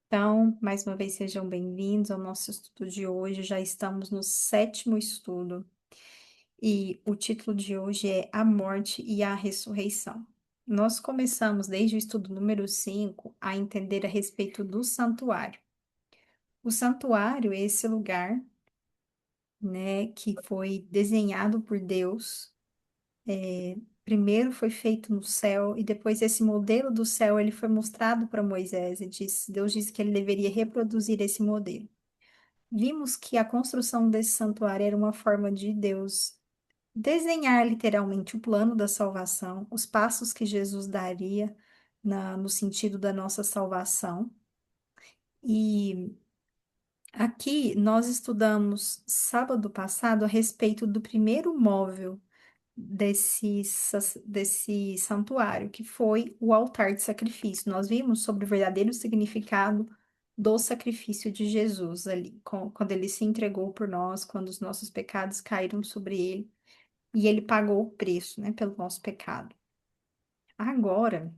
Então, mais uma vez, sejam bem-vindos ao nosso estudo de hoje. Já estamos no sétimo estudo e o título de hoje é A Morte e a Ressurreição. Nós começamos desde o estudo número 5 a entender a respeito do santuário. O santuário é esse lugar, né, que foi desenhado por Deus. Primeiro foi feito no céu e depois esse modelo do céu ele foi mostrado para Moisés e Deus disse que ele deveria reproduzir esse modelo. Vimos que a construção desse santuário era uma forma de Deus desenhar literalmente o plano da salvação, os passos que Jesus daria no sentido da nossa salvação. E aqui nós estudamos sábado passado a respeito do primeiro móvel desse santuário, que foi o altar de sacrifício. Nós vimos sobre o verdadeiro significado do sacrifício de Jesus ali, quando ele se entregou por nós, quando os nossos pecados caíram sobre ele, e ele pagou o preço, né, pelo nosso pecado. Agora,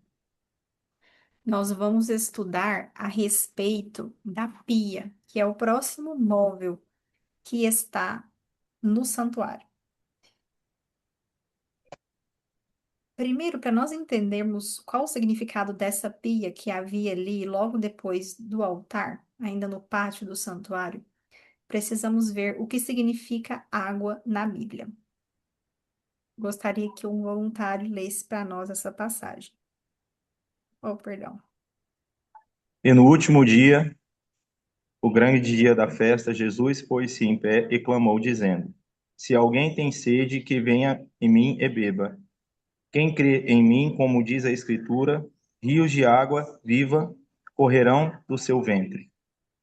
nós vamos estudar a respeito da pia, que é o próximo móvel que está no santuário. Primeiro, para nós entendermos qual o significado dessa pia que havia ali logo depois do altar, ainda no pátio do santuário, precisamos ver o que significa água na Bíblia. Gostaria que um voluntário lesse para nós essa passagem. Oh, perdão. E no último dia, o grande dia da festa, Jesus pôs-se em pé e clamou, dizendo: Se alguém tem sede, que venha em mim e beba. Quem crê em mim, como diz a Escritura, rios de água viva correrão do seu ventre.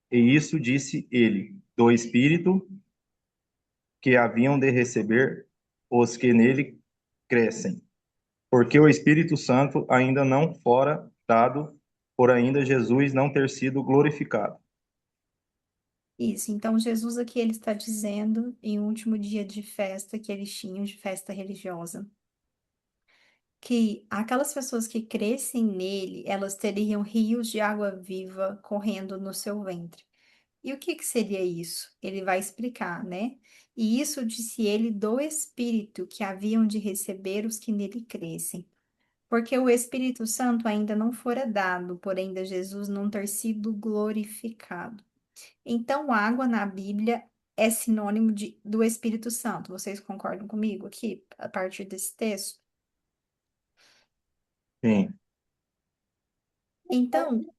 E isso disse ele, do Espírito que haviam de receber os que nele crescem. Porque o Espírito Santo ainda não fora dado, por ainda Jesus não ter sido glorificado. Isso, então Jesus aqui ele está dizendo em um último dia de festa que eles tinham, de festa religiosa, que aquelas pessoas que crescem nele, elas teriam rios de água viva correndo no seu ventre. E o que que seria isso? Ele vai explicar, né? E isso disse ele do Espírito que haviam de receber os que nele crescem. Porque o Espírito Santo ainda não fora dado, por ainda Jesus não ter sido glorificado. Então, água na Bíblia é sinônimo do Espírito Santo. Vocês concordam comigo aqui, a partir desse texto? Sim. Então,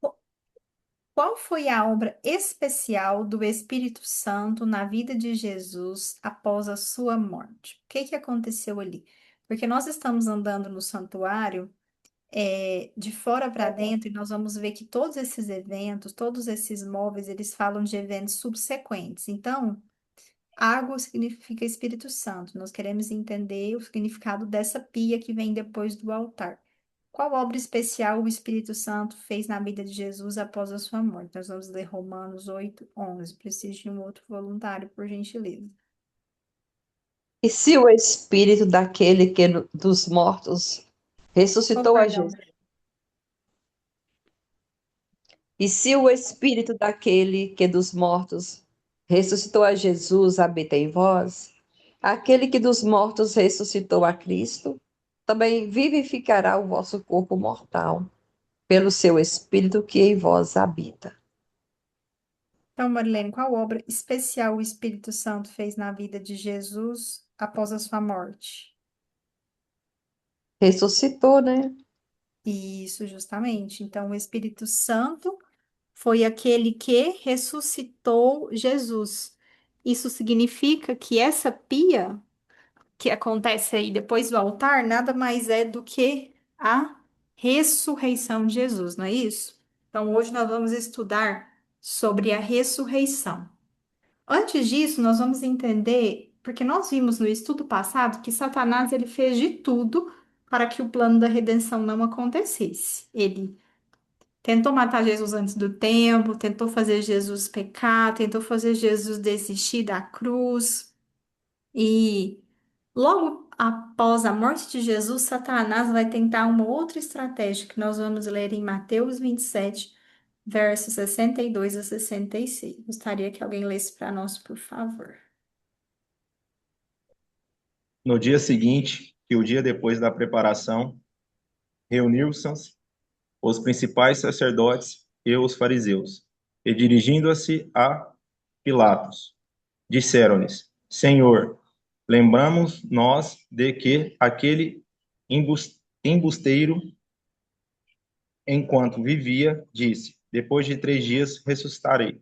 qual foi a obra especial do Espírito Santo na vida de Jesus após a sua morte? O que que aconteceu ali? Porque nós estamos andando no santuário, de fora para dentro, e nós vamos ver que todos esses eventos, todos esses móveis, eles falam de eventos subsequentes. Então, água significa Espírito Santo. Nós queremos entender o significado dessa pia que vem depois do altar. Qual obra especial o Espírito Santo fez na vida de Jesus após a sua morte? Nós vamos ler Romanos 8:11. Preciso de um outro voluntário, por gentileza. E se o espírito daquele que dos mortos Oh, ressuscitou a perdão. Jesus, e se o espírito daquele que dos mortos ressuscitou a Jesus habita em vós, aquele que dos mortos ressuscitou a Cristo, também vivificará o vosso corpo mortal, pelo seu espírito que em vós habita. Então, Marilene, qual obra especial o Espírito Santo fez na vida de Jesus após a sua morte? Ressuscitou, né? Isso, justamente. Então, o Espírito Santo foi aquele que ressuscitou Jesus. Isso significa que essa pia que acontece aí depois do altar nada mais é do que a ressurreição de Jesus, não é isso? Então, hoje nós vamos estudar sobre a ressurreição. Antes disso, nós vamos entender, porque nós vimos no estudo passado que Satanás ele fez de tudo para que o plano da redenção não acontecesse. Ele tentou matar Jesus antes do tempo, tentou fazer Jesus pecar, tentou fazer Jesus desistir da cruz. E logo após a morte de Jesus, Satanás vai tentar uma outra estratégia que nós vamos ler em Mateus 27, versos 62 a 66. Gostaria que alguém lesse para nós, por favor. No dia seguinte, e o dia depois da preparação, reuniu-se os principais sacerdotes e os fariseus, e dirigindo-se a Pilatos, disseram-lhes: Senhor, lembramos nós de que aquele embusteiro, enquanto vivia, disse: Depois de 3 dias ressuscitarei.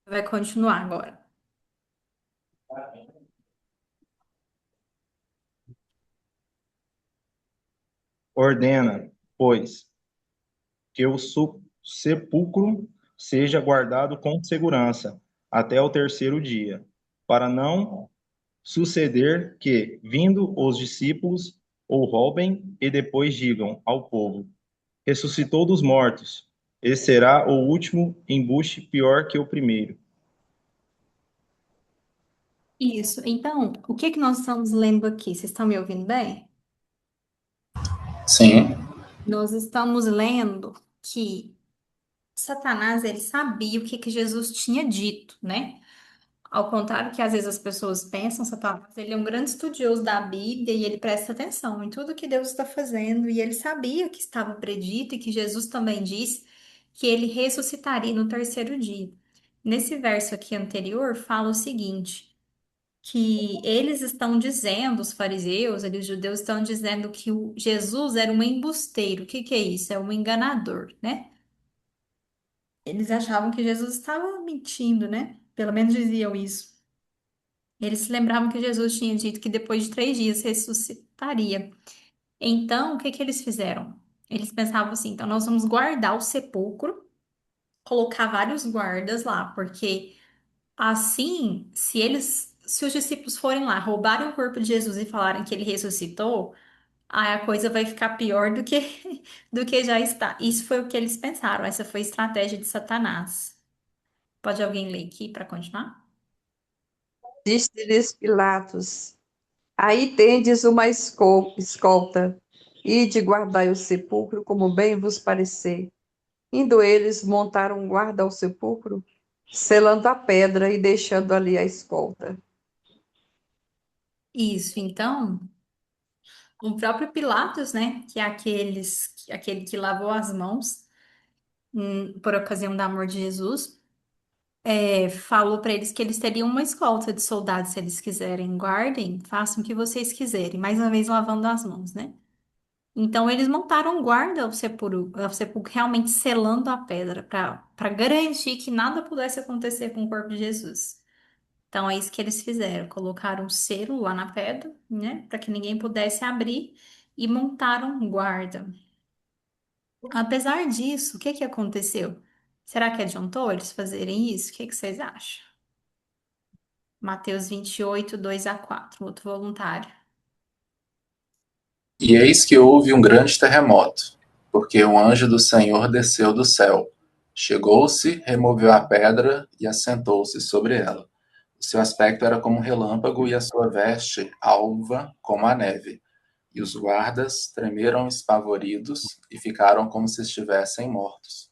Vai continuar agora. Ordena, pois, que o sepulcro seja guardado com segurança até o terceiro dia, para não suceder que, vindo os discípulos, o roubem e depois digam ao povo: ressuscitou dos mortos. Esse será o último embuste pior que o primeiro. Isso. Então, o que que nós estamos lendo aqui? Vocês estão me ouvindo bem? Sim, Nós estamos lendo que Satanás, ele sabia o que que Jesus tinha dito, né? Ao contrário que às vezes as pessoas pensam, Satanás, ele é um grande estudioso da Bíblia e ele presta atenção em tudo que Deus está fazendo e ele sabia que estava predito e que Jesus também disse que ele ressuscitaria no terceiro dia. Nesse verso aqui anterior, fala o seguinte, que eles estão dizendo, os fariseus, ali, os judeus estão dizendo que o Jesus era um embusteiro. O que que é isso? É um enganador, né? Eles achavam que Jesus estava mentindo, né? Pelo menos diziam isso. Eles se lembravam que Jesus tinha dito que depois de 3 dias ressuscitaria. Então, o que que eles fizeram? Eles pensavam assim: então nós vamos guardar o sepulcro, colocar vários guardas lá, porque assim, se os discípulos forem lá, roubarem o corpo de Jesus e falarem que ele ressuscitou, aí a coisa vai ficar pior do que do que já está. Isso foi o que eles pensaram. Essa foi a estratégia de Satanás. Pode alguém ler aqui para continuar? Disse-lhes Pilatos: Aí tendes uma escolta, ide guardai o sepulcro como bem vos parecer. Indo eles, montaram um guarda ao sepulcro, selando a pedra e deixando ali a escolta. Isso, então, o próprio Pilatos, né, que é aquele que lavou as mãos por ocasião da morte de Jesus, falou para eles que eles teriam uma escolta de soldados se eles quiserem, guardem, façam o que vocês quiserem, mais uma vez lavando as mãos, né? Então eles montaram guarda ao sepulcro realmente selando a pedra para garantir que nada pudesse acontecer com o corpo de Jesus. Então é isso que eles fizeram, colocaram um selo lá na pedra, né, para que ninguém pudesse abrir e montaram guarda. Apesar disso, o que que aconteceu? Será que adiantou eles fazerem isso? O que que vocês acham? Mateus 28, 2 a 4, outro voluntário. e eis que houve um grande terremoto, porque um anjo do Senhor desceu do céu, chegou-se, removeu a pedra e assentou-se sobre ela. O seu aspecto era como um relâmpago e a sua veste alva como a neve. E os guardas tremeram espavoridos e ficaram como se estivessem mortos.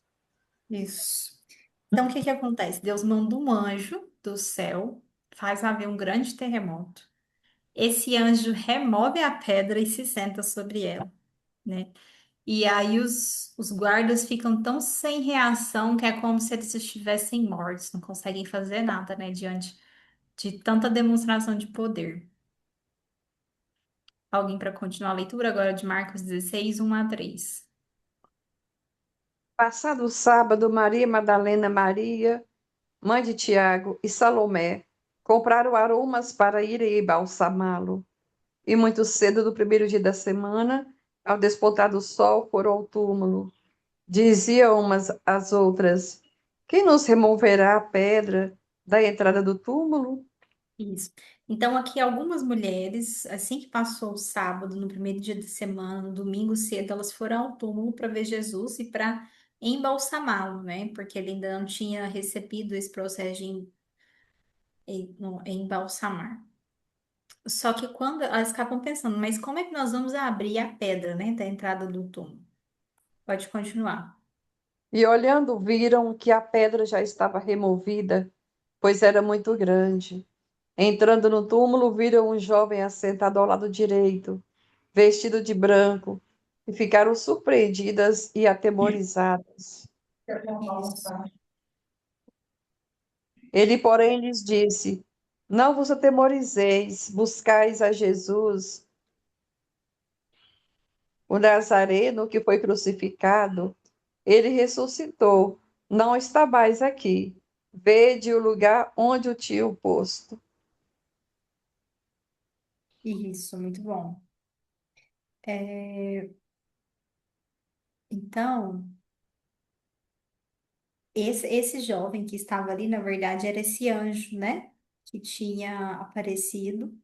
Isso. Então, o que que acontece? Deus manda um anjo do céu, faz haver um grande terremoto. Esse anjo remove a pedra e se senta sobre ela, né? E aí os guardas ficam tão sem reação que é como se eles estivessem mortos, não conseguem fazer nada, né? Diante de tanta demonstração de poder. Alguém para continuar a leitura agora de Marcos 16, 1 a 3. Passado o sábado, Maria Madalena Maria, mãe de Tiago e Salomé, compraram aromas para irem embalsamá-lo. E muito cedo do primeiro dia da semana, ao despontar do sol, foram ao túmulo. Diziam umas às outras: Quem nos removerá a pedra da entrada do túmulo? Isso. Então, aqui algumas mulheres, assim que passou o sábado, no primeiro dia de semana, no domingo cedo, elas foram ao túmulo para ver Jesus e para embalsamá-lo, né? Porque ele ainda não tinha recebido esse processo de embalsamar. Só que quando elas acabam pensando, mas como é que nós vamos abrir a pedra, né, da entrada do túmulo? Pode continuar. E olhando, viram que a pedra já estava removida, pois era muito grande. Entrando no túmulo, viram um jovem assentado ao lado direito, vestido de branco, e ficaram surpreendidas e atemorizadas. Isso. Ele, porém, lhes disse: Não vos atemorizeis, buscais a Jesus, o Nazareno que foi crucificado. Ele ressuscitou, não está mais aqui. Vede o lugar onde o tinham posto. Isso, muito bom. É, então, esse jovem que estava ali, na verdade, era esse anjo, né? Que tinha aparecido.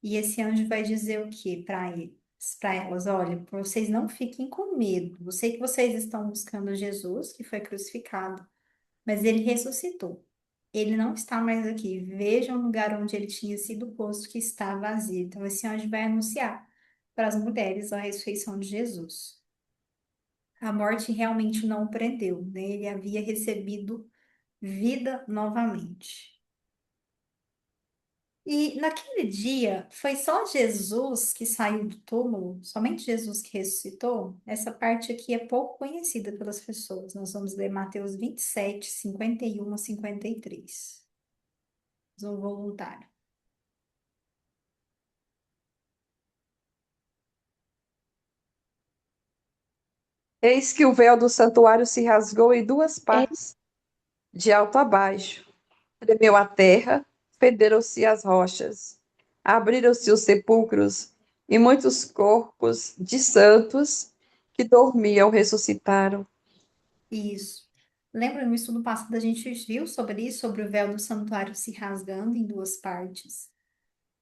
E esse anjo vai dizer o quê para eles? Para elas, olha, vocês não fiquem com medo. Eu sei que vocês estão buscando Jesus, que foi crucificado, mas ele ressuscitou. Ele não está mais aqui. Vejam o lugar onde ele tinha sido posto, que está vazio. Então, esse anjo vai anunciar para as mulheres a ressurreição de Jesus. A morte realmente não o prendeu, né? Ele havia recebido vida novamente. E naquele dia, foi só Jesus que saiu do túmulo, somente Jesus que ressuscitou. Essa parte aqui é pouco conhecida pelas pessoas. Nós vamos ler Mateus 27, 51 a 53. Um voluntário. Eis que o véu do santuário se rasgou em duas partes, de alto a baixo. Tremeu a terra, federam-se as rochas, abriram-se os sepulcros, e muitos corpos de santos que dormiam ressuscitaram. Isso. Lembra no estudo passado a gente viu sobre isso, sobre o véu do santuário se rasgando em duas partes.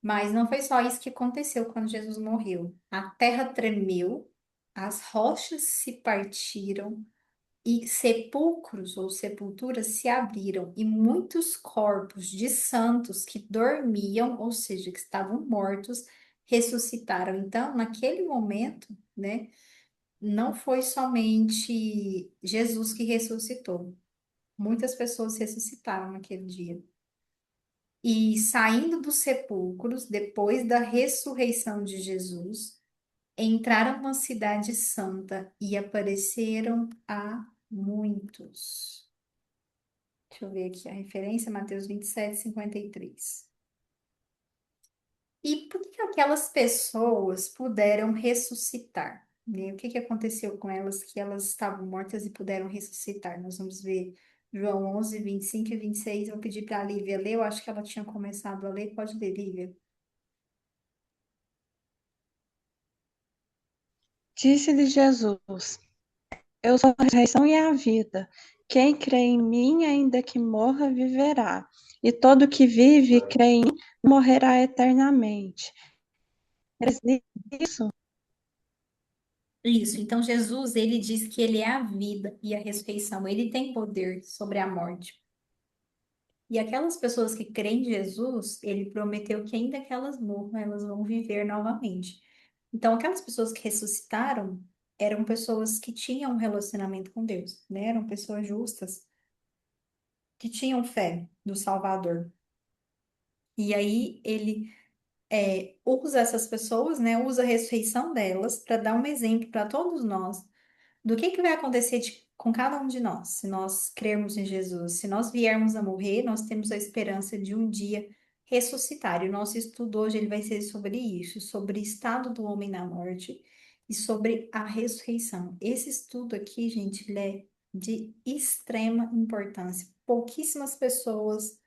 Mas não foi só isso que aconteceu quando Jesus morreu. A terra tremeu, as rochas se partiram e sepulcros ou sepulturas se abriram e muitos corpos de santos que dormiam, ou seja, que estavam mortos, ressuscitaram. Então, naquele momento, né, não foi somente Jesus que ressuscitou. Muitas pessoas ressuscitaram naquele dia. E saindo dos sepulcros, depois da ressurreição de Jesus, entraram na cidade santa e apareceram a muitos. Deixa eu ver aqui a referência, Mateus 27, 53. E por que aquelas pessoas puderam ressuscitar? Né? O que que aconteceu com elas que elas estavam mortas e puderam ressuscitar? Nós vamos ver João 11, 25 e 26. Eu vou pedir para a Lívia ler, eu acho que ela tinha começado a ler. Pode ler, Lívia. Disse-lhe Jesus: Eu sou a ressurreição e a vida. Quem crê em mim, ainda que morra, viverá. E todo que vive e crê em mim, morrerá eternamente. Crees nisso? Isso, então Jesus, ele diz que ele é a vida e a ressurreição, ele tem poder sobre a morte. E aquelas pessoas que creem em Jesus, ele prometeu que ainda que elas morram, elas vão viver novamente. Então, aquelas pessoas que ressuscitaram eram pessoas que tinham um relacionamento com Deus, né? Eram pessoas justas, que tinham fé no Salvador. E aí ele usa essas pessoas, né? Usa a ressurreição delas para dar um exemplo para todos nós do que vai acontecer com cada um de nós, se nós crermos em Jesus, se nós viermos a morrer, nós temos a esperança de um dia ressuscitar. E o nosso estudo hoje ele vai ser sobre isso, sobre o estado do homem na morte e sobre a ressurreição. Esse estudo aqui, gente, ele é de extrema importância. Pouquíssimas pessoas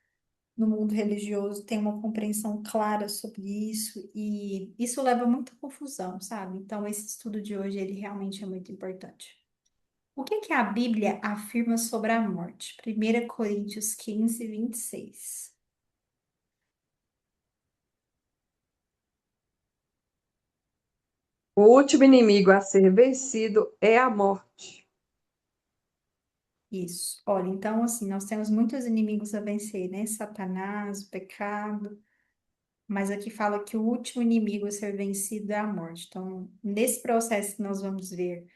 no mundo religioso têm uma compreensão clara sobre isso e isso leva muita confusão, sabe? Então, esse estudo de hoje, ele realmente é muito importante. O que que a Bíblia afirma sobre a morte? 1 Coríntios 15, 26. O último inimigo a ser vencido é a morte. Isso. Olha, então, assim, nós temos muitos inimigos a vencer, né? Satanás, o pecado, mas aqui fala que o último inimigo a ser vencido é a morte. Então, nesse processo que nós vamos ver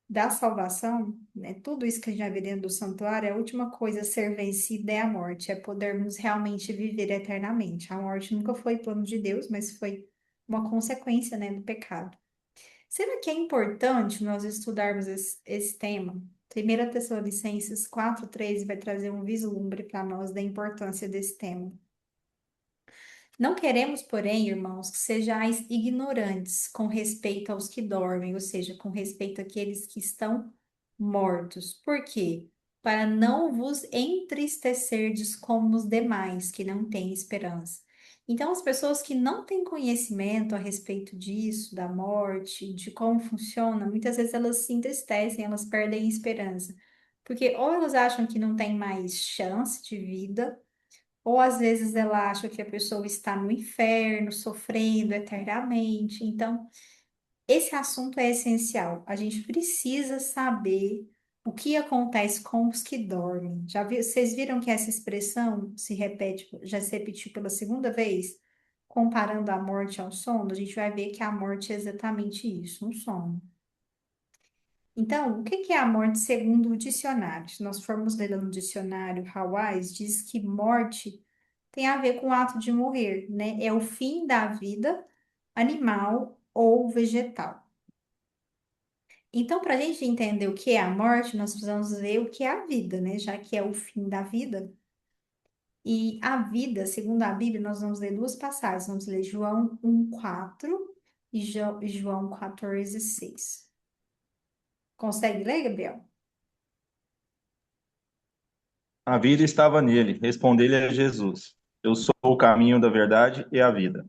da salvação, né, tudo isso que a gente vai ver dentro do santuário, a última coisa a ser vencida é a morte, é podermos realmente viver eternamente. A morte nunca foi plano de Deus, mas foi uma consequência, né, do pecado. Será que é importante nós estudarmos esse tema? 1 Tessalonicenses 4:13 vai trazer um vislumbre para nós da importância desse tema. Não queremos, porém, irmãos, que sejais ignorantes com respeito aos que dormem, ou seja, com respeito àqueles que estão mortos. Por quê? Para não vos entristecerdes como os demais, que não têm esperança. Então, as pessoas que não têm conhecimento a respeito disso, da morte, de como funciona, muitas vezes elas se entristecem, elas perdem a esperança. Porque ou elas acham que não tem mais chance de vida, ou às vezes ela acha que a pessoa está no inferno, sofrendo eternamente. Então, esse assunto é essencial. A gente precisa saber o que acontece com os que dormem. Vocês viram que essa expressão se repete, já se repetiu pela segunda vez? Comparando a morte ao sono, a gente vai ver que a morte é exatamente isso, um sono. Então, o que que é a morte segundo o dicionário? Se nós formos ler no dicionário Hawais, diz que morte tem a ver com o ato de morrer, né? É o fim da vida animal ou vegetal. Então, para a gente entender o que é a morte, nós precisamos ver o que é a vida, né? Já que é o fim da vida. E a vida, segundo a Bíblia, nós vamos ler duas passagens. Vamos ler João 1:4 e João 14:6. Consegue ler, Gabriel? A vida estava nele. Respondeu-lhe a Jesus: Eu sou o caminho da verdade e a vida.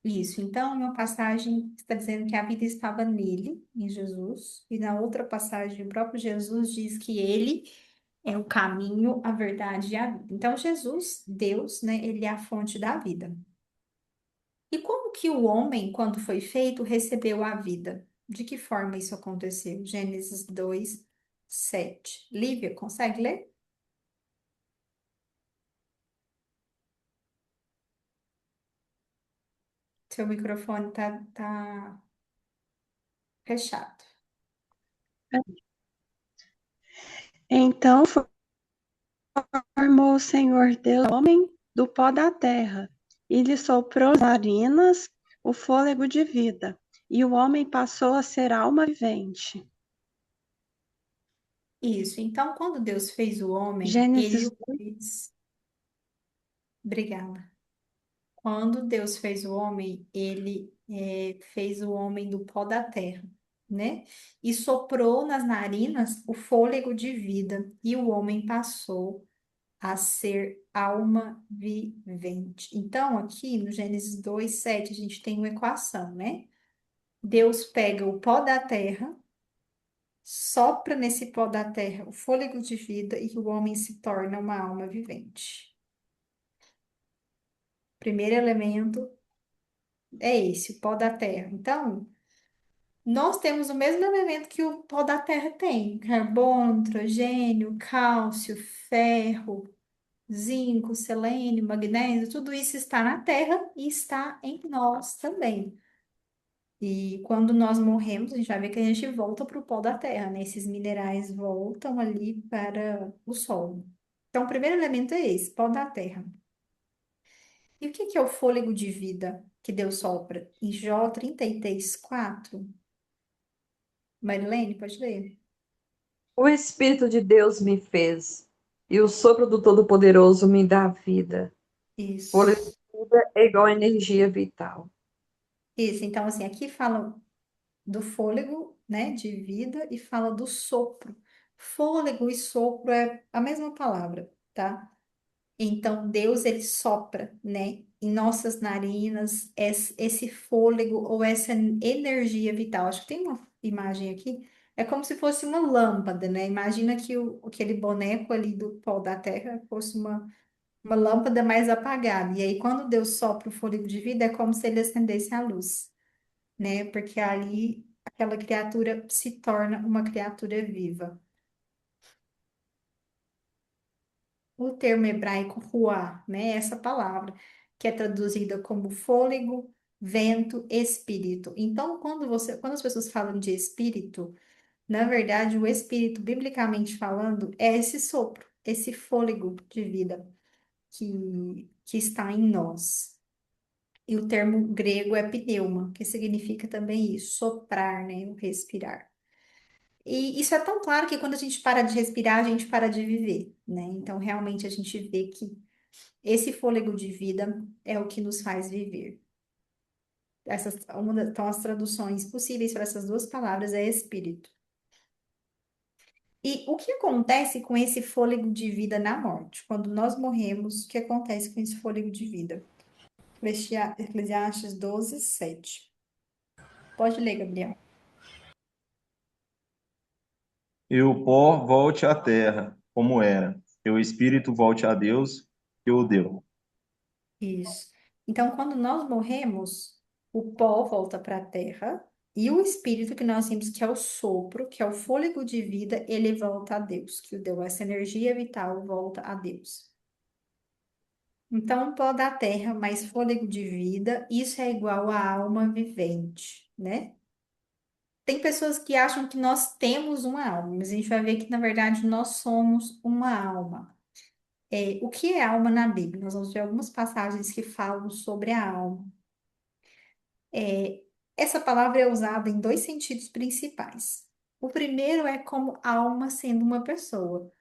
Isso. Então, uma passagem está dizendo que a vida estava nele, em Jesus, e na outra passagem, o próprio Jesus diz que ele é o caminho, a verdade e a vida. Então, Jesus, Deus, né, ele é a fonte da vida. E como que o homem, quando foi feito, recebeu a vida? De que forma isso aconteceu? Gênesis 2:7. Lívia, consegue ler? Seu microfone tá fechado. Então formou o Senhor Deus o homem do pó da terra, e lhe soprou nas narinas o fôlego de vida, e o homem passou a ser alma vivente. Isso. Então, quando Deus fez o homem, ele Gênesis o fez. Obrigada. Quando Deus fez o homem, ele fez o homem do pó da terra, né? E soprou nas narinas o fôlego de vida, e o homem passou a ser alma vivente. Então, aqui no Gênesis 2:7, a gente tem uma equação, né? Deus pega o pó da terra, sopra nesse pó da terra o fôlego de vida e o homem se torna uma alma vivente. Primeiro elemento é esse, o pó da terra. Então, nós temos o mesmo elemento que o pó da terra tem: carbono, nitrogênio, cálcio, ferro, zinco, selênio, magnésio, tudo isso está na terra e está em nós também. E quando nós morremos, a gente vai ver que a gente volta para o pó da terra, né? Esses minerais voltam ali para o solo. Então, o primeiro elemento é esse, pó da terra. E o que que é o fôlego de vida que Deus sopra? Em Jó 33:4. Marilene, pode ler? O Espírito de Deus me fez, e o sopro do Todo-Poderoso me dá vida. Fôlego Isso. de vida é igual a energia vital. Isso. Então, assim, aqui fala do fôlego, né, de vida e fala do sopro. Fôlego e sopro é a mesma palavra, tá? Então, Deus, ele sopra, né, em nossas narinas esse fôlego ou essa energia vital. Acho que tem uma imagem aqui. É como se fosse uma lâmpada, né? Imagina que aquele boneco ali do pó da terra fosse uma lâmpada mais apagada. E aí, quando Deus sopra o fôlego de vida, é como se ele acendesse a luz, né? Porque ali aquela criatura se torna uma criatura viva. o termo hebraico ruá, né? Essa palavra, que é traduzida como fôlego, vento, espírito. Então, quando as pessoas falam de espírito, na verdade, o espírito, biblicamente falando, é esse sopro, esse fôlego de vida que está em nós. E o termo grego é pneuma, que significa também isso, soprar, né? O respirar. E isso é tão claro que quando a gente para de respirar, a gente para de viver, né? Então, realmente, a gente vê que esse fôlego de vida é o que nos faz viver. Então, as traduções possíveis para essas duas palavras é espírito. E o que acontece com esse fôlego de vida na morte? Quando nós morremos, o que acontece com esse fôlego de vida? Eclesiastes 12, 7. Pode ler, Gabriel. E o pó volte à terra, como era, e o espírito volte a Deus, que o deu. Isso. Então, quando nós morremos, o pó volta para a terra e o espírito que nós temos, que é o sopro, que é o fôlego de vida, ele volta a Deus, que o deu essa energia vital, volta a Deus. Então, pó da terra mais fôlego de vida, isso é igual à alma vivente, né? Tem pessoas que acham que nós temos uma alma, mas a gente vai ver que, na verdade, nós somos uma alma. O que é alma na Bíblia? Nós vamos ver algumas passagens que falam sobre a alma. É, essa palavra é usada em dois sentidos principais. O primeiro é como alma sendo uma pessoa.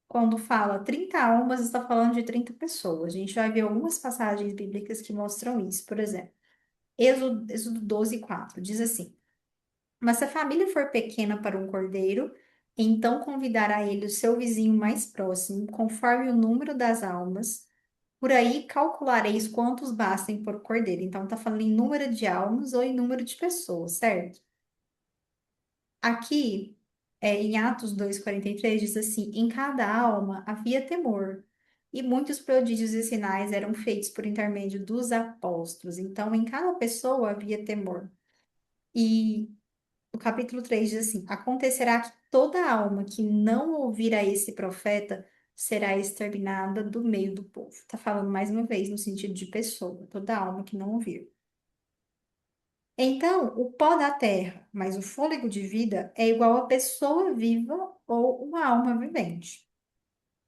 Quando fala 30 almas, está falando de 30 pessoas. A gente vai ver algumas passagens bíblicas que mostram isso. Por exemplo, Êxodo 12, 4 diz assim: Mas se a família for pequena para um cordeiro, então convidará ele o seu vizinho mais próximo, conforme o número das almas. Por aí calculareis quantos bastem por cordeiro. Então, está falando em número de almas ou em número de pessoas, certo? Aqui, em Atos 2:43 diz assim: Em cada alma havia temor, e muitos prodígios e sinais eram feitos por intermédio dos apóstolos. Então, em cada pessoa havia temor. E o capítulo 3 diz assim: Acontecerá que toda alma que não ouvir a esse profeta será exterminada do meio do povo. Está falando mais uma vez no sentido de pessoa, toda alma que não ouvir. Então, o pó da terra, mais o fôlego de vida, é igual a pessoa viva ou uma alma vivente.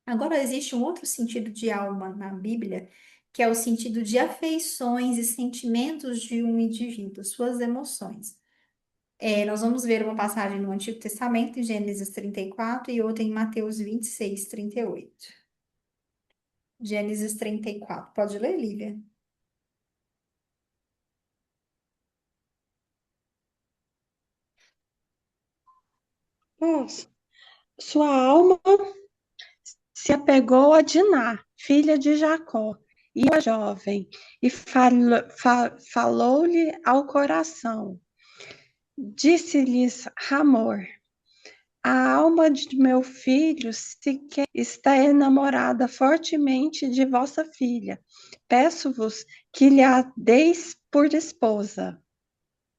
Agora, existe um outro sentido de alma na Bíblia, que é o sentido de afeições e sentimentos de um indivíduo, suas emoções. Nós vamos ver uma passagem no Antigo Testamento, em Gênesis 34, e outra em Mateus 26, 38. Gênesis 34. Pode ler, Lívia? Nossa, sua alma se apegou a Diná, filha de Jacó, e a jovem, e falou-lhe ao coração. Disse-lhes Ramor: A alma de meu filho sequer está enamorada fortemente de vossa filha. Peço-vos que lhe a deis por esposa.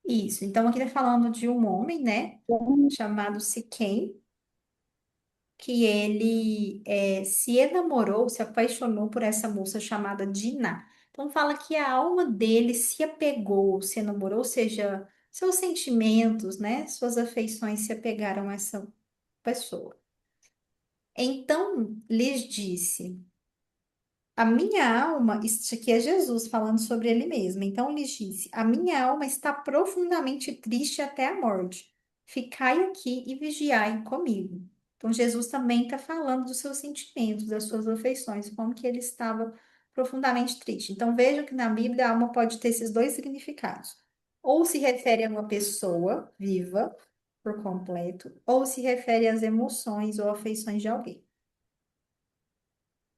Isso. Então, aqui está falando de um homem, né? Chamado Siquém, que ele se enamorou, se apaixonou por essa moça chamada Diná. Então fala que a alma dele se apegou, se enamorou, ou seja, seus sentimentos, né, suas afeições se apegaram a essa pessoa. Então lhes disse: A minha alma, isso aqui é Jesus falando sobre ele mesmo. Então lhes disse: A minha alma está profundamente triste até a morte. Ficai aqui e vigiai comigo. Então Jesus também está falando dos seus sentimentos, das suas afeições, como que ele estava profundamente triste. Então vejam que na Bíblia a alma pode ter esses dois significados. Ou se refere a uma pessoa viva por completo, ou se refere às emoções ou afeições de alguém.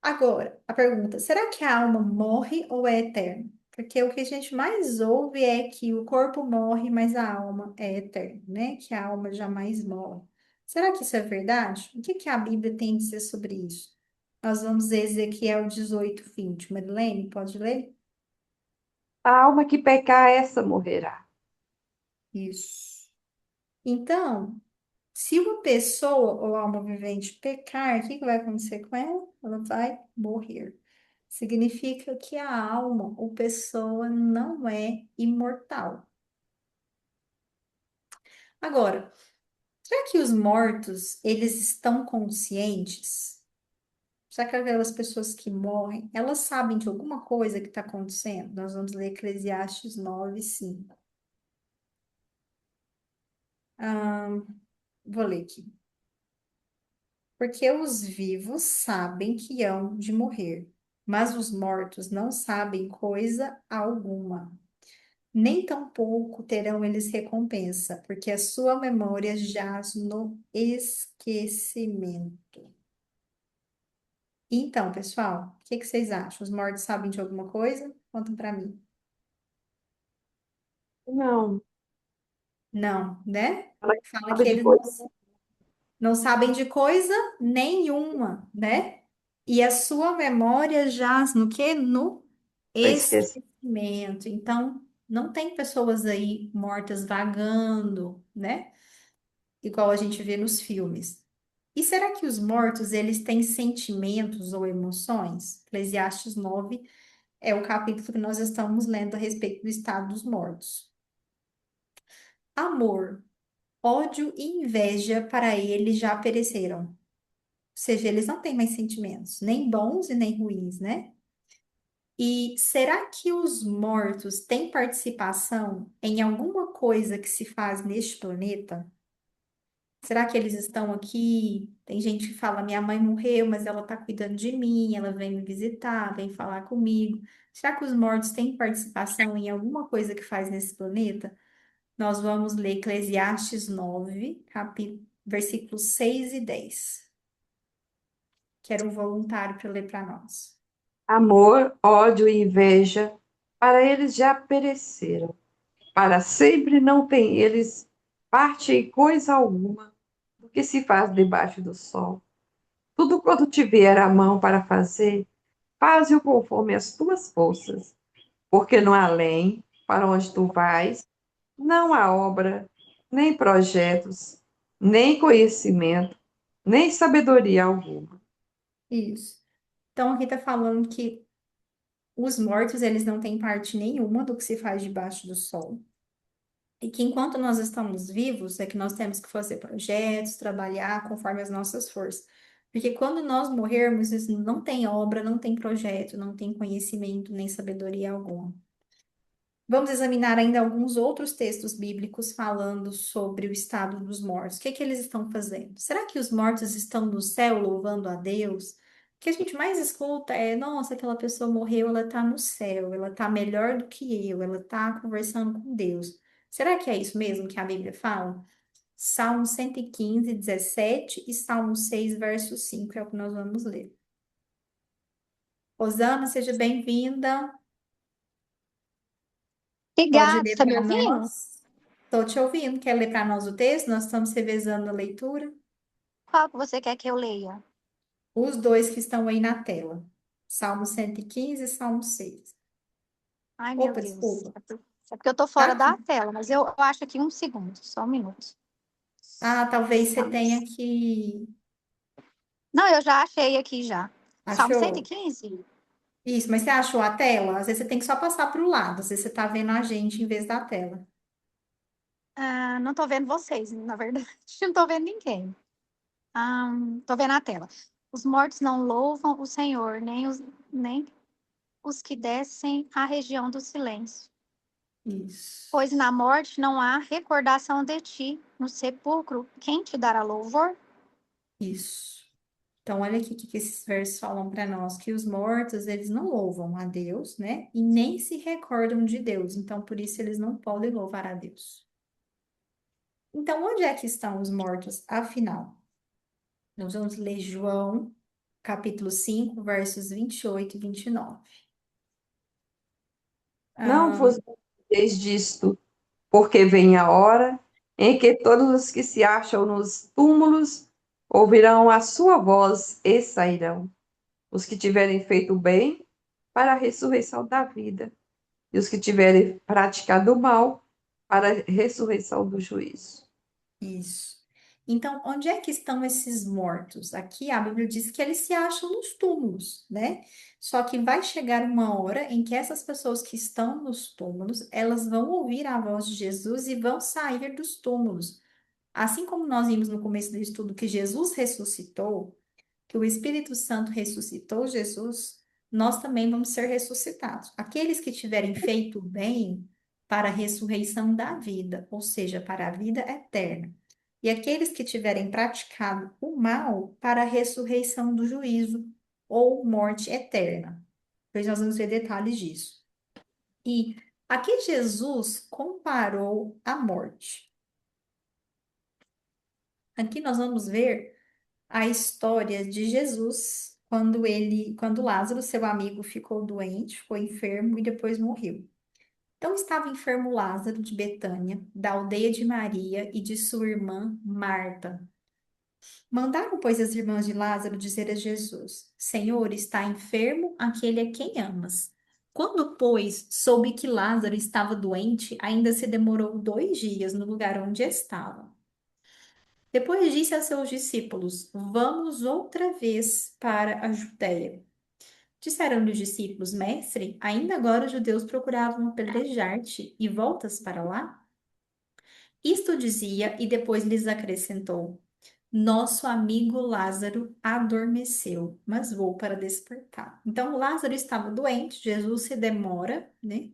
Agora, a pergunta: será que a alma morre ou é eterna? Porque o que a gente mais ouve é que o corpo morre, mas a alma é eterna, né? Que a alma jamais morre. Será que isso é verdade? O que que a Bíblia tem a dizer sobre isso? Nós vamos ver Ezequiel 18, 20. Marilene, pode ler? A alma que pecar, essa morrerá. Isso. Então, Se uma pessoa ou alma vivente pecar, o que que vai acontecer com ela? Ela vai morrer. Significa que a alma ou pessoa não é imortal. Agora, será que os mortos, eles estão conscientes? Será que aquelas pessoas que morrem, elas sabem de alguma coisa que está acontecendo? Nós vamos ler Eclesiastes 9:5. Vou ler aqui. Porque os vivos sabem que hão de morrer, mas os mortos não sabem coisa alguma. Nem tampouco terão eles recompensa, porque a sua memória jaz no esquecimento. Então, pessoal, o que que vocês acham? Os mortos sabem de alguma coisa? Contam para mim. Não, Não, né? ela Fala que sabe de eles coisa. não sabem de coisa nenhuma, né? E a sua memória jaz no quê? No Eu esqueci. esquecimento. Então, não tem pessoas aí mortas vagando, né? Igual a gente vê nos filmes. E será que os mortos, eles têm sentimentos ou emoções? Eclesiastes 9 é o capítulo que nós estamos lendo a respeito do estado dos mortos. Amor, ódio e inveja para eles já pereceram. Ou seja, eles não têm mais sentimentos, nem bons e nem ruins, né? E será que os mortos têm participação em alguma coisa que se faz neste planeta? Será que eles estão aqui? Tem gente que fala: minha mãe morreu, mas ela está cuidando de mim, ela vem me visitar, vem falar comigo. Será que os mortos têm participação em alguma coisa que faz nesse planeta? Nós vamos ler Eclesiastes 9, versículos 6 e 10. Quero um voluntário para ler para nós. Amor, ódio e inveja, para eles já pereceram. Para sempre não tem eles parte em coisa alguma do que se faz debaixo do sol. Tudo quanto tiver a mão para fazer, faze-o conforme as tuas forças, porque no além, para onde tu vais, não há obra, nem projetos, nem conhecimento, nem sabedoria alguma. Isso. Então, aqui está falando que os mortos, eles não têm parte nenhuma do que se faz debaixo do sol. E que enquanto nós estamos vivos, é que nós temos que fazer projetos, trabalhar conforme as nossas forças. Porque quando nós morrermos, isso não tem obra, não tem projeto, não tem conhecimento, nem sabedoria alguma. Vamos examinar ainda alguns outros textos bíblicos falando sobre o estado dos mortos. O que é que eles estão fazendo? Será que os mortos estão no céu louvando a Deus? O que a gente mais escuta é: nossa, aquela pessoa morreu, ela está no céu, ela está melhor do que eu, ela está conversando com Deus. Será que é isso mesmo que a Bíblia fala? Salmo 115, 17 e Salmo 6, verso 5 é o que nós vamos ler. Rosana, seja bem-vinda. Pode Obrigada, ler tá me para ouvindo? nós? Estou te ouvindo. Quer ler para nós o texto? Nós estamos revezando a leitura. Qual que você quer que eu leia? Os dois que estão aí na tela. Salmo 115 e Salmo 6. Ai, meu Opa, Deus. desculpa. É porque eu tô Tá fora da aqui. tela, mas eu acho aqui um segundo, só um minuto. Ah, talvez você tenha Salmos. que... Não, eu já achei aqui já. Salmo Achou? 115? Isso, mas você achou a tela? Às vezes você tem que só passar para o lado. Às vezes você está vendo a gente em vez da tela. Ah, não tô vendo vocês, na verdade. Não tô vendo ninguém. Tô vendo a tela. Os mortos não louvam o Senhor, nem os que descem à região do silêncio. Isso. Pois na morte não há recordação de ti. No sepulcro, quem te dará louvor? Isso. Então, olha aqui o que esses versos falam para nós, que os mortos, eles não louvam a Deus, né? E nem se recordam de Deus. Então, por isso, eles não podem louvar a Deus. Então, onde é que estão os mortos, afinal? Nós vamos ler João, capítulo 5, versos 28 e 29. Não Ah, vos desvideis disto, porque vem a hora em que todos os que se acham nos túmulos ouvirão a sua voz e sairão. Os que tiverem feito o bem, para a ressurreição da vida, e os que tiverem praticado o mal, para a ressurreição do juízo. isso. Então, onde é que estão esses mortos? Aqui a Bíblia diz que eles se acham nos túmulos, né? Só que vai chegar uma hora em que essas pessoas que estão nos túmulos, elas vão ouvir a voz de Jesus e vão sair dos túmulos. Assim como nós vimos no começo do estudo que Jesus ressuscitou, que o Espírito Santo ressuscitou Jesus, nós também vamos ser ressuscitados. Aqueles que tiverem feito o bem para a ressurreição da vida, ou seja, para a vida eterna. E aqueles que tiverem praticado o mal para a ressurreição do juízo ou morte eterna. Depois nós vamos ver detalhes disso. E aqui Jesus comparou a morte. Aqui nós vamos ver a história de Jesus quando Lázaro, seu amigo, ficou doente, ficou enfermo e depois morreu. Então estava enfermo Lázaro de Betânia, da aldeia de Maria e de sua irmã Marta. Mandaram, pois, as irmãs de Lázaro dizer a Jesus: Senhor, está enfermo aquele a quem amas. Quando, pois, soube que Lázaro estava doente, ainda se demorou 2 dias no lugar onde estava. Depois disse a seus discípulos: Vamos outra vez para a Judéia. Disseram-lhe os discípulos: Mestre, ainda agora os judeus procuravam apedrejar-te e voltas para lá? Isto dizia e depois lhes acrescentou: Nosso amigo Lázaro adormeceu, mas vou para despertar. Então, Lázaro estava doente, Jesus se demora, né,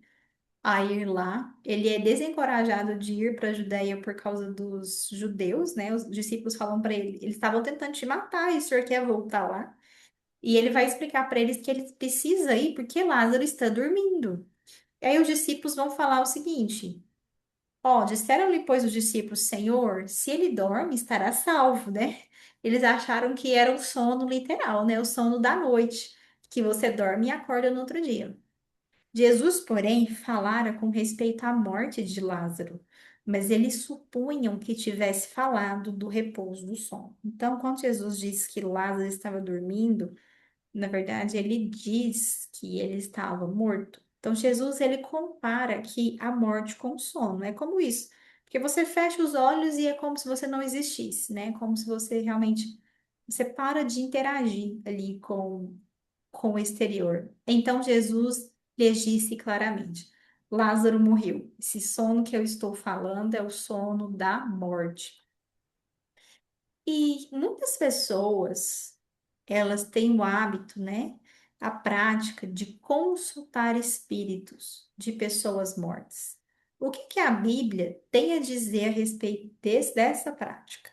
a ir lá. Ele é desencorajado de ir para a Judéia por causa dos judeus, né? Os discípulos falam para ele, eles estavam tentando te matar, e o senhor quer voltar lá? E ele vai explicar para eles que ele precisa ir porque Lázaro está dormindo. E aí os discípulos vão falar o seguinte: Ó, disseram-lhe, pois, os discípulos, Senhor, se ele dorme, estará salvo, né? Eles acharam que era o sono literal, né? O sono da noite, que você dorme e acorda no outro dia. Jesus, porém, falara com respeito à morte de Lázaro, mas eles supunham que tivesse falado do repouso do sono. Então, quando Jesus disse que Lázaro estava dormindo, na verdade, ele diz que ele estava morto. Então, Jesus, ele compara aqui a morte com o sono. É como isso. Porque você fecha os olhos e é como se você não existisse, né? Como se você realmente... Você para de interagir ali com o exterior. Então, Jesus lhes disse claramente: Lázaro morreu. Esse sono que eu estou falando é o sono da morte. E muitas pessoas, elas têm o hábito, né, a prática de consultar espíritos de pessoas mortas. O que que a Bíblia tem a dizer a respeito dessa prática?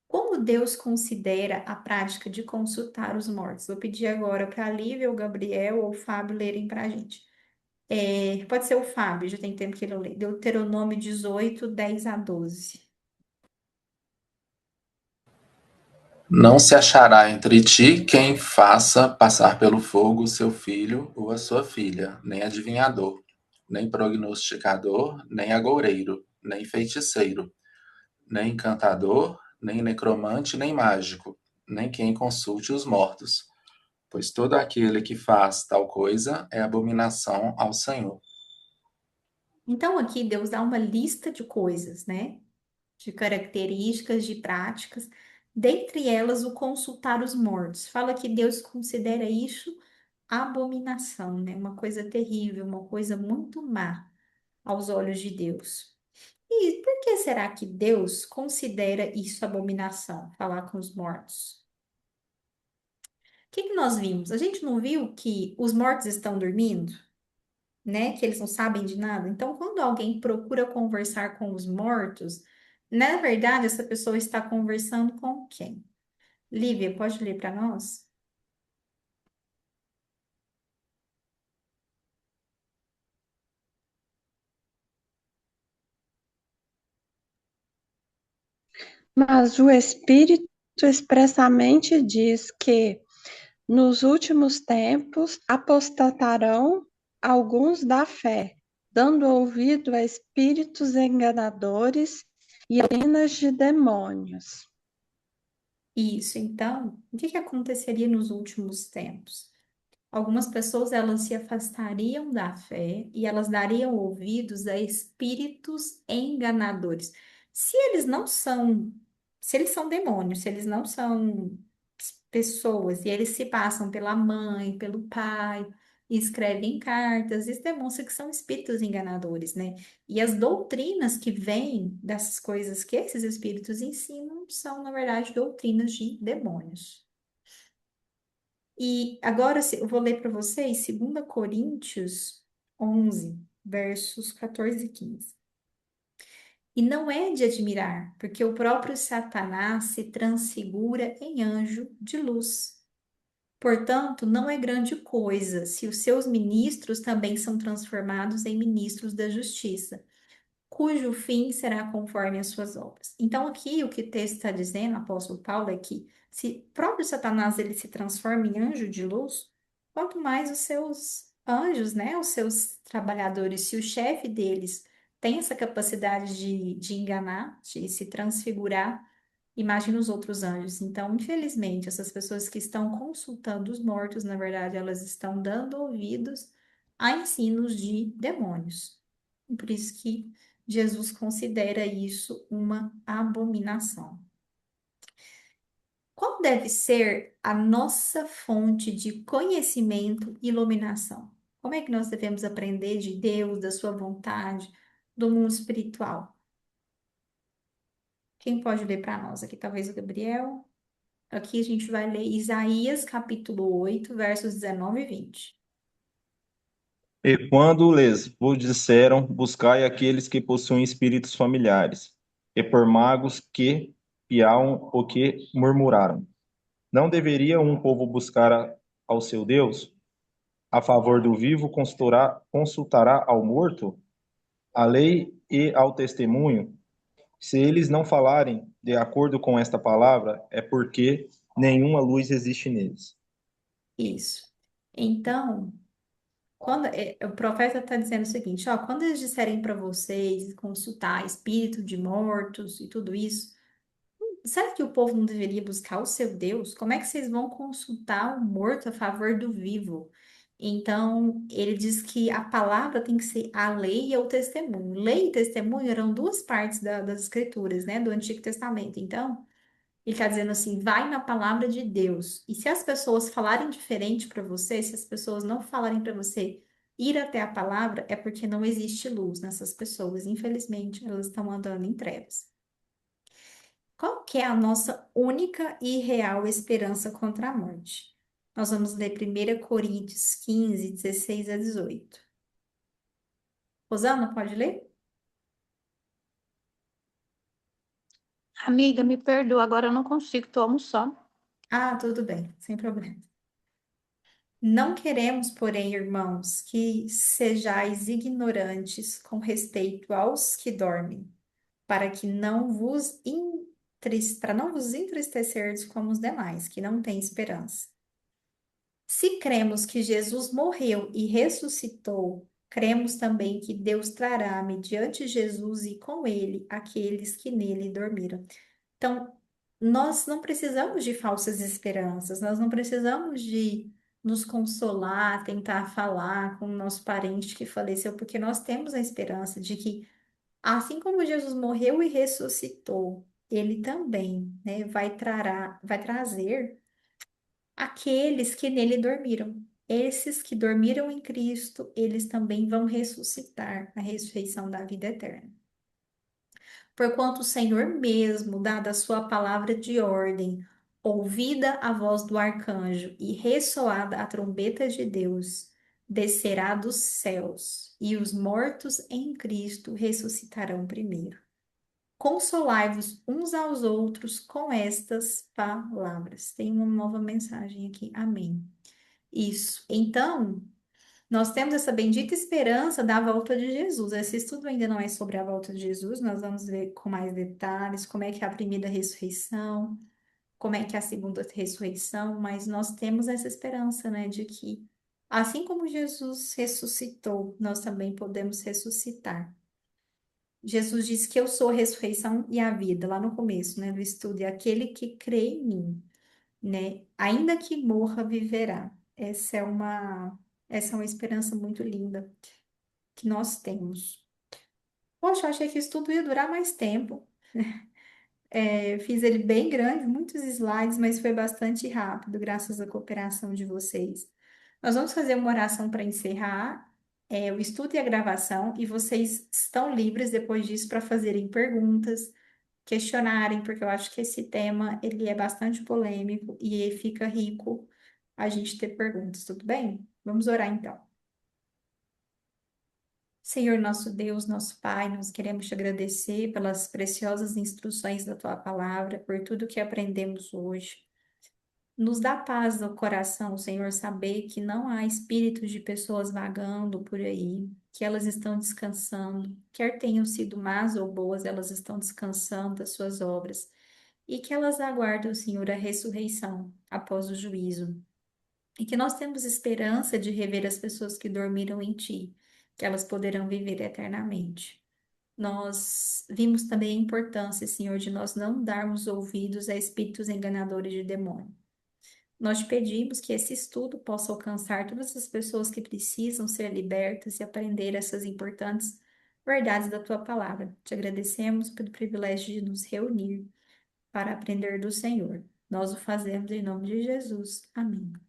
Como Deus considera a prática de consultar os mortos? Vou pedir agora para a Lívia, o Gabriel ou o Fábio lerem para a gente. Pode ser o Fábio, já tem tempo que ele lê. Deuteronômio 18, 10 a 12. Não se achará entre ti quem faça passar pelo fogo o seu filho ou a sua filha, nem adivinhador, nem prognosticador, nem agoureiro, nem feiticeiro, nem encantador, nem necromante, nem mágico, nem quem consulte os mortos, pois todo aquele que faz tal coisa é abominação ao Senhor. Então, aqui Deus dá uma lista de coisas, né? De características, de práticas, dentre elas o consultar os mortos. Fala que Deus considera isso abominação, né? Uma coisa terrível, uma coisa muito má aos olhos de Deus. E por que será que Deus considera isso abominação, falar com os mortos? O que que nós vimos? A gente não viu que os mortos estão dormindo, né? Que eles não sabem de nada. Então, quando alguém procura conversar com os mortos, na verdade, essa pessoa está conversando com quem? Lívia, pode ler para nós? Mas o Espírito expressamente diz que nos últimos tempos apostatarão alguns da fé, dando ouvido a espíritos enganadores e a doutrinas de demônios. Isso, então, o que que aconteceria nos últimos tempos? Algumas pessoas elas se afastariam da fé e elas dariam ouvidos a espíritos enganadores. Se eles não são se eles são demônios, se eles não são pessoas, e eles se passam pela mãe, pelo pai, e escrevem cartas, isso demonstra que são espíritos enganadores, né? E as doutrinas que vêm dessas coisas que esses espíritos ensinam são, na verdade, doutrinas de demônios. E agora eu vou ler para vocês 2 Coríntios 11, versos 14 e 15. E não é de admirar, porque o próprio Satanás se transfigura em anjo de luz. Portanto, não é grande coisa se os seus ministros também são transformados em ministros da justiça, cujo fim será conforme as suas obras. Então, aqui o que o texto está dizendo, o apóstolo Paulo, é que se o próprio Satanás ele se transforma em anjo de luz, quanto mais os seus anjos, né, os seus trabalhadores, se o chefe deles tem essa capacidade de enganar, de se transfigurar, imagina os outros anjos. Então, infelizmente, essas pessoas que estão consultando os mortos, na verdade, elas estão dando ouvidos a ensinos de demônios. E por isso que Jesus considera isso uma abominação. Qual deve ser a nossa fonte de conhecimento e iluminação? Como é que nós devemos aprender de Deus, da sua vontade, do mundo espiritual? Quem pode ler para nós aqui? Talvez o Gabriel. Aqui a gente vai ler Isaías capítulo 8, versos 19 e 20. E quando lhes vos disseram, buscai aqueles que possuem espíritos familiares, e por magos que piaram ou que murmuraram. Não deveria um povo buscar ao seu Deus? A favor do vivo consultará ao morto? A lei e ao testemunho? Se eles não falarem de acordo com esta palavra, é porque nenhuma luz existe neles. Isso. Então, quando o profeta está dizendo o seguinte, ó, quando eles disserem para vocês consultar espírito de mortos e tudo isso, será que o povo não deveria buscar o seu Deus? Como é que vocês vão consultar o morto a favor do vivo? Então, ele diz que a palavra tem que ser a lei e o testemunho. Lei e testemunho eram duas partes das escrituras, né, do Antigo Testamento. Então, ele está dizendo assim, vai na palavra de Deus. E se as pessoas falarem diferente para você, se as pessoas não falarem para você ir até a palavra, é porque não existe luz nessas pessoas. Infelizmente, elas estão andando em trevas. Qual que é a nossa única e real esperança contra a morte? Nós vamos ler 1 Coríntios 15, 16 a 18. Rosana, pode ler? Amiga, me perdoa, agora eu não consigo, tô almoçando. Ah, tudo bem, sem problema. Não queremos, porém, irmãos, que sejais ignorantes com respeito aos que dormem, para que para não vos entristecerdes como os demais, que não têm esperança. Se cremos que Jesus morreu e ressuscitou, cremos também que Deus trará mediante Jesus e com ele aqueles que nele dormiram. Então, nós não precisamos de falsas esperanças, nós não precisamos de nos consolar, tentar falar com o nosso parente que faleceu, porque nós temos a esperança de que, assim como Jesus morreu e ressuscitou, ele também, né, vai trazer aqueles que nele dormiram. Esses que dormiram em Cristo, eles também vão ressuscitar na ressurreição da vida eterna. Porquanto o Senhor mesmo, dada a sua palavra de ordem, ouvida a voz do arcanjo e ressoada a trombeta de Deus, descerá dos céus, e os mortos em Cristo ressuscitarão primeiro. Consolai-vos uns aos outros com estas palavras. Tem uma nova mensagem aqui. Amém. Isso. Então, nós temos essa bendita esperança da volta de Jesus. Esse estudo ainda não é sobre a volta de Jesus, nós vamos ver com mais detalhes como é que é a primeira ressurreição, como é que é a segunda ressurreição, mas nós temos essa esperança, né, de que assim como Jesus ressuscitou, nós também podemos ressuscitar. Jesus disse que eu sou a ressurreição e a vida, lá no começo, né, do estudo, e aquele que crê em mim, né, ainda que morra, viverá. Essa é uma esperança muito linda que nós temos. Poxa, eu achei que isso tudo ia durar mais tempo. Eu fiz ele bem grande, muitos slides, mas foi bastante rápido, graças à cooperação de vocês. Nós vamos fazer uma oração para encerrar, o estudo e a gravação, e vocês estão livres depois disso para fazerem perguntas, questionarem, porque eu acho que esse tema ele é bastante polêmico e fica rico a gente ter perguntas, tudo bem? Vamos orar então. Senhor nosso Deus, nosso Pai, nós queremos te agradecer pelas preciosas instruções da tua palavra, por tudo que aprendemos hoje. Nos dá paz no coração, Senhor, saber que não há espíritos de pessoas vagando por aí, que elas estão descansando, quer tenham sido más ou boas, elas estão descansando das suas obras, e que elas aguardam, Senhor, a ressurreição após o juízo. E que nós temos esperança de rever as pessoas que dormiram em ti, que elas poderão viver eternamente. Nós vimos também a importância, Senhor, de nós não darmos ouvidos a espíritos enganadores de demônio. Nós te pedimos que esse estudo possa alcançar todas as pessoas que precisam ser libertas e aprender essas importantes verdades da tua palavra. Te agradecemos pelo privilégio de nos reunir para aprender do Senhor. Nós o fazemos em nome de Jesus. Amém.